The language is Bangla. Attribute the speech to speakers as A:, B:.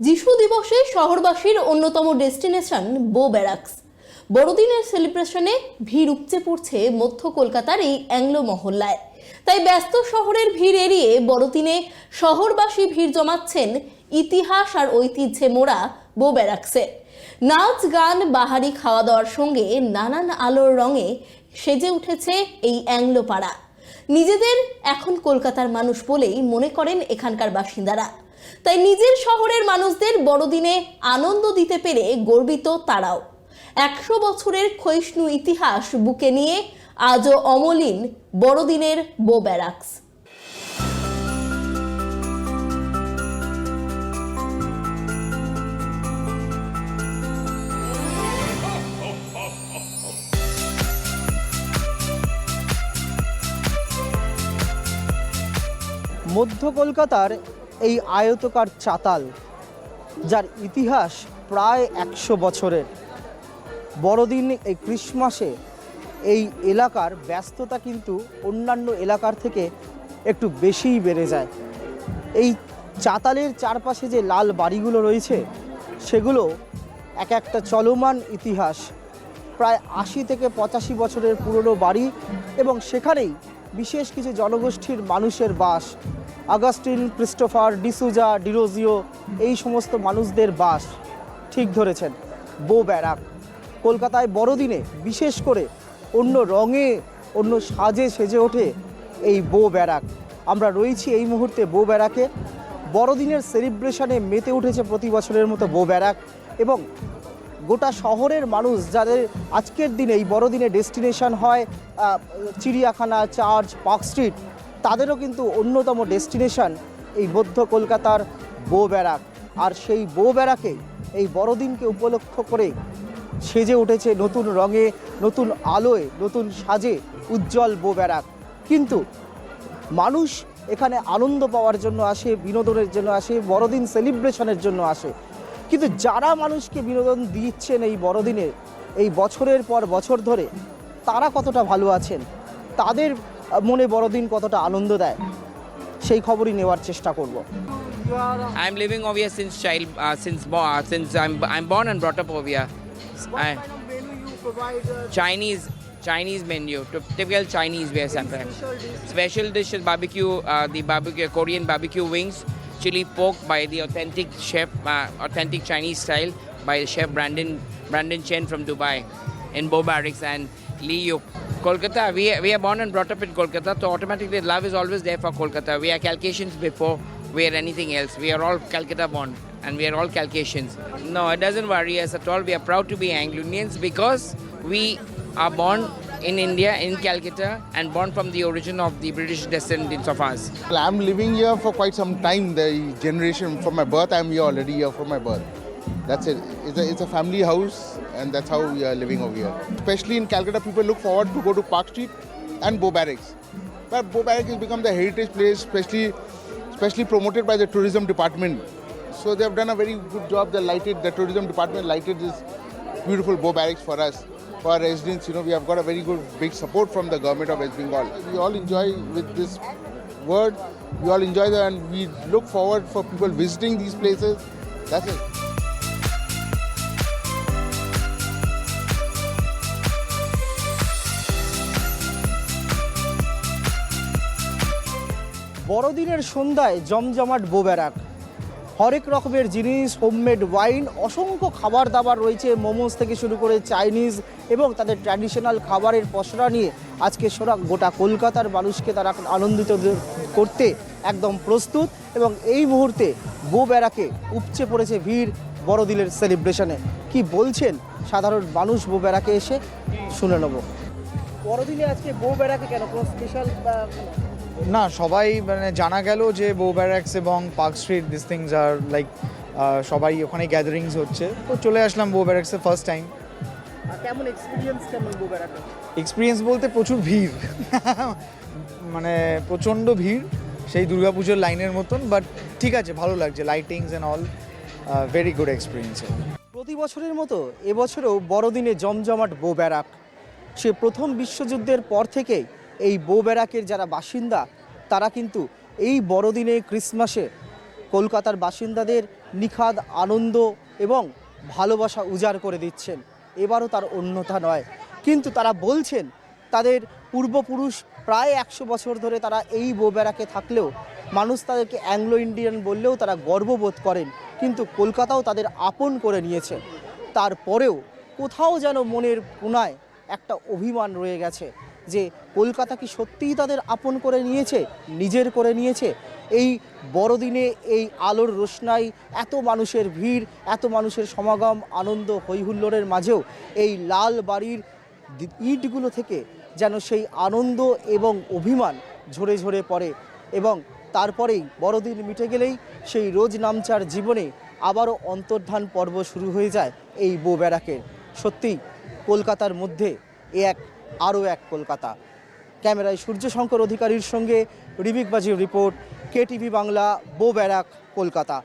A: যিশু দিবসে শহরবাসীর অন্যতম ডেস্টিনেশন বো ব্যারাকস। বড়দিনের সেলিব্রেশনে ভিড় উপচে পড়ছে মধ্য কলকাতার এই অ্যাংলো মহল্লায়। তাই ব্যস্ত শহরের ভিড় এড়িয়ে বড়দিনে শহরবাসী ভিড় জমাচ্ছেন ইতিহাস আর ঐতিহ্যে মোড়া বো ব্যারাকসে। নাচ গান বাহারি খাওয়া দাওয়ার সঙ্গে নানান আলোর রঙে সেজে উঠেছে এই অ্যাংলো পাড়া। নিজেদের এখন কলকাতার মানুষ বলেই মনে করেন এখানকার বাসিন্দারা। তাই নিজের শহরের মানুষদের বড়দিনে আনন্দ দিতে পেরে গর্বিত তারাও। 100 বছরের ক্ষয়িষ্ণু ইতিহাস বুকে নিয়ে আজও অমলিন বড়দিনের বো ব্যারাকস।
B: মধ্য কলকাতার এই আয়তকার চাতাল, যার ইতিহাস প্রায় 100 বছরের। বড়দিন এই ক্রিসমাসে এই এলাকার ব্যস্ততা কিন্তু অন্যান্য এলাকার থেকে একটু বেশিই বেড়ে যায়। এই চাতালের চারপাশে যে লাল বাড়িগুলো রয়েছে সেগুলো এক একটা চলমান ইতিহাস। প্রায় 80 থেকে 85 বছরের পুরনো বাড়ি, এবং সেখানেই বিশেষ কিছু জনগোষ্ঠীর মানুষের বাস। আগাস্টিন, ক্রিস্টোফার, ডিসুজা, ডিরোজিও, এই সমস্ত মানুষদের বাস। ঠিক ধরেছেন, বো ব্যারাক। কলকাতায় বড়দিনে বিশেষ করে অন্য রঙে অন্য সাজে সেজে ওঠে এই বো ব্যারাক। আমরা রয়েছি এই মুহূর্তে বো ব্যারাকে। বড়দিনের সেলিব্রেশনে মেতে উঠেছে প্রতি বছরের মতো বো ব্যারাক, এবং গোটা শহরের মানুষ যাদের আজকের দিনে এই বড়দিনে ডেস্টিনেশন হয় চিড়িয়াখানা, চার্চ, পার্ক স্ট্রিট, তাদেরও কিন্তু অন্যতম ডেস্টিনেশন এই মধ্য কলকাতার বো ব্যারাক। আর সেই বো ব্যারাকে এই বড়দিনকে উপলক্ষ করে সেজে উঠেছে নতুন রঙে, নতুন আলোয়, নতুন সাজে উজ্জ্বল বো ব্যারাক। কিন্তু মানুষ এখানে আনন্দ পাওয়ার জন্য আসে, বিনোদনের জন্য আসে, বড়দিন সেলিব্রেশনের জন্য আসে। কিন্তু যারা মানুষকে বিনোদন দিচ্ছেন এই বড়দিনে, এই বছরের পর বছর ধরে, তারা কতটা ভালো আছেন, তাদের মনে বড়দিন কতটা আনন্দ দেয়, সেই খবরই নেওয়ার চেষ্টা করব।
C: I'm living over here since I'm born and brought up over here. Chinese menu, typical Chinese way something. Special dishes, barbecue, Korean barbecue wings, chili pork by the authentic chef, authentic Chinese style by chef Brandon Chen from Dubai in Bo Barracks and Lee Yuk. Kolkata, we are born and brought up in Kolkata, so automatically love is always there for Kolkata. We are Calcasians before we are anything else. We are all Calcutta born and we are all Calcasians. No, it doesn't worry us at all. We are proud to be Anglo-Indians because we are born in India, in Calcutta, and born from the origin of the British descendants of us.
D: I'm living here for quite some time. The generation from my birth, I'm here already here from my birth. That's it. It's a family house, and that's how we are living over here. Especially in Calcutta, people look forward to go to Park Street and Bo Barracks. But Bo Barracks has become the heritage place, especially promoted by the tourism department. So they have done a very good job. The tourism department lighted this beautiful Bo Barracks for us. For our residents, we have got a very good big support from the government of West Bengal. We all enjoy with this word. We all enjoy that, and we look forward for people visiting these places. That's it.
B: বড়দিনের সন্ধ্যায় জমজমাট বো ব্যারাক। হরেক রকমের জিনিস, হোমমেড ওয়াইন, অসংখ্য খাবার দাবার রয়েছে, মোমোস থেকে শুরু করে চাইনিজ, এবং তাদের ট্র্যাডিশনাল খাবারের পসরা নিয়ে আজকে গোটা কলকাতার মানুষকে তারা আনন্দিত করতে একদম প্রস্তুত। এবং এই মুহূর্তে বো ব্যারাকে উপচে পড়েছে ভিড় বড়দিনের সেলিব্রেশনে। কি বলছেন সাধারণ মানুষ বো ব্যারাকে এসে, শুনে নেব। বড়দিনে আজকে বো ব্যারাকে কেন, কোনো স্পেশাল?
E: না, সবাই মানে জানা গেল যে বো ব্যারাকস এবং পার্ক স্ট্রিট, দিস থিংস আর লাইক সবাই ওখানে গ্যাদারিংস হচ্ছে, তো চলে আসলাম বো ব্যারাকসে ফার্স্ট টাইম।
B: কেমন এক্সপিরিয়েন্স, কেমন বো ব্যারাকে?
E: এক্সপিরিয়েন্স বলতে প্রচুর ভিড়, মানে প্রচণ্ড ভিড়, সেই দুর্গাপুজোর লাইনের মতন, বাট ঠিক আছে, ভালো লাগছে, lightings and all, very good experience.
B: প্রতি বছরের মতো এবছরেও বড়দিনে জমজমাট বো ব্যারাক। সে প্রথম বিশ্বযুদ্ধের পর থেকেই এই বো ব্যারাকের যারা বাসিন্দা, তারা কিন্তু এই বড়দিনে ক্রিসমাসে কলকাতার বাসিন্দাদের নিখাদ আনন্দ এবং ভালোবাসা উজাড় করে দিচ্ছেন। এবারও তার অন্যথা নয়, কিন্তু তারা বলছেন তাদের পূর্বপুরুষ প্রায় 100 বছর ধরে তারা এই বো ব্যারাকে থাকলেও মানুষ তাদেরকে অ্যাংলো ইন্ডিয়ান বললেও তারা গর্ববোধ করেন, কিন্তু কলকাতাও তাদের আপন করে নিয়েছে। তারপরেও কোথাও যেন মনের কোণায় একটা অভিমান রয়ে গেছে যে কলকাতা কি সত্যিই তাদের আপন করে নিয়েছে, নিজের করে নিয়েছে। এই বড়দিনে এই আলোর রোশনাই, এত মানুষের ভিড়, এত মানুষের সমাগম, আনন্দ হৈহুল্লোড়ের মাঝেও এই লাল বাড়ির ইটগুলো থেকে যেন সেই আনন্দ এবং অভিমান ঝরে ঝরে পড়ে, এবং তারপরেই বড়দিন মিটে গেলেই সেই রোজ নামচার জীবনে আবারও অন্তর্ধান পর্ব শুরু হয়ে যায় এই বো ব্যারাকের। সত্যিই কলকাতার মধ্যে আরও এক কলকাতা। ক্যামেরায় সূর্যশঙ্কর অধিকারীর সঙ্গে রিবিক বাজির রিপোর্ট, KTV বাংলা, বো ব্যারাক, কলকাতা।